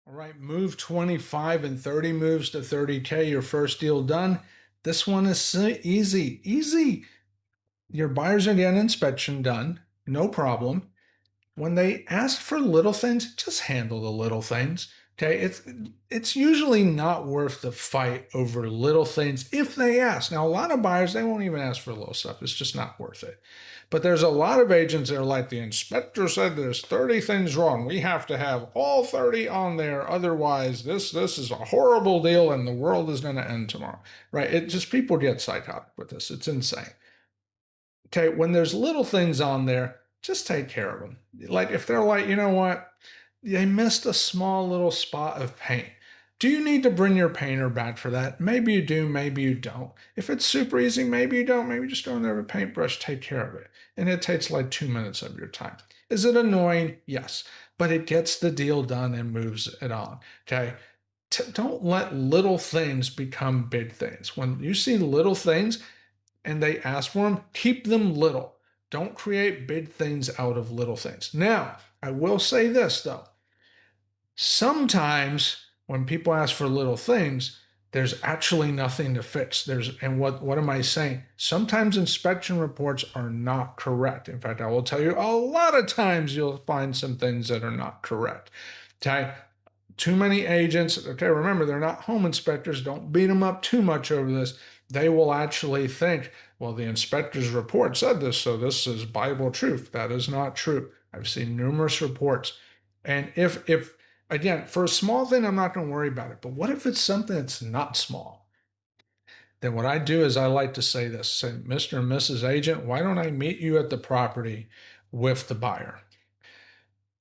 All right, move 25 and 30 moves to 30K, your first deal done. This one is so easy, easy. Your buyers are getting inspection done, no problem. When they ask for little things, just handle the little things. Okay, it's usually not worth the fight over little things if they ask. Now, a lot of buyers, they won't even ask for little stuff. It's just not worth it. But there's a lot of agents that are like, the inspector said there's 30 things wrong. We have to have all 30 on there. Otherwise, this is a horrible deal and the world is going to end tomorrow. Right? It just, people get psychotic with this. It's insane. Okay, when there's little things on there, just take care of them. Like if they're like, you know what, they missed a small little spot of paint. Do you need to bring your painter back for that? Maybe you do, maybe you don't. If it's super easy, maybe you don't. Maybe just go in there with a paintbrush, take care of it. And it takes like 2 minutes of your time. Is it annoying? Yes. But it gets the deal done and moves it on. Okay. Don't let little things become big things. When you see little things, and they ask for them, keep them little. Don't create big things out of little things. Now, I will say this though. Sometimes when people ask for little things, there's actually nothing to fix. And what am I saying? Sometimes inspection reports are not correct. In fact, I will tell you a lot of times you'll find some things that are not correct. Okay. Too many agents, okay, remember, they're not home inspectors. Don't beat them up too much over this. They will actually think, well, the inspector's report said this, so this is Bible truth. That is not true. I've seen numerous reports. And if again, for a small thing, I'm not going to worry about it. But what if it's something that's not small? Then what I do is I like to say this, say, Mr. and Mrs. Agent, why don't I meet you at the property with the buyer?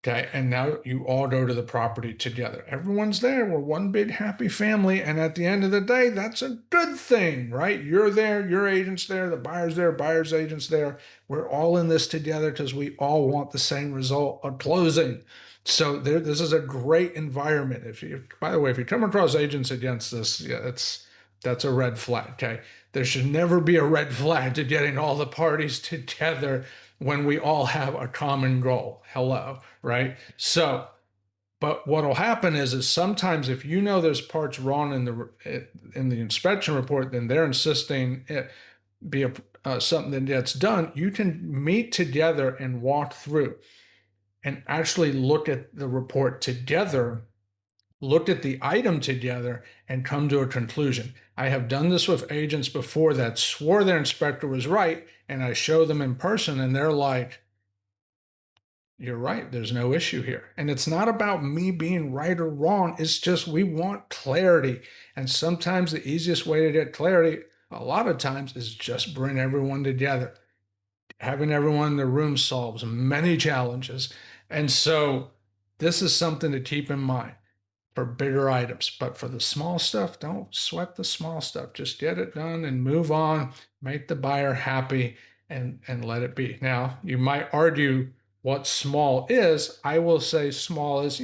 Okay, and now you all go to the property together. Everyone's there. We're one big happy family. And at the end of the day, that's a good thing, right? You're there, your agent's there, the buyer's there, buyer's agent's there. We're all in this together because we all want the same result of closing. So this is a great environment. By the way, if you come across agents against this, yeah, that's a red flag. Okay, there should never be a red flag to getting all the parties together when we all have a common goal. Hello, right? So, but what'll happen is sometimes if you know there's parts wrong in the inspection report, then they're insisting it be something that gets done. You can meet together and walk through and actually look at the report together, look at the item together, and come to a conclusion. I have done this with agents before that swore their inspector was right, and I show them in person, and they're like, you're right, there's no issue here. And it's not about me being right or wrong. It's just we want clarity. And sometimes the easiest way to get clarity, a lot of times, is just bring everyone together. Having everyone in the room solves many challenges. And so this is something to keep in mind for bigger items. But for the small stuff, don't sweat the small stuff. Just get it done and move on, make the buyer happy, and let it be. Now, you might argue what small is. I will say small is,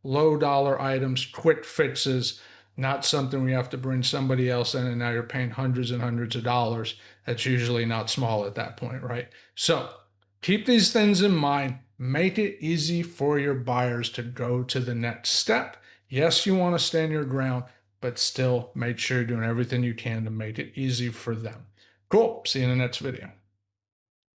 low dollar items, quick fixes, not something we have to bring somebody else in and now you're paying hundreds and hundreds of dollars. That's usually not small at that point, right? So keep these things in mind. Make it easy for your buyers to go to the next step. Yes, you want to stand your ground, but still make sure you're doing everything you can to make it easy for them. Cool. See you in the next video.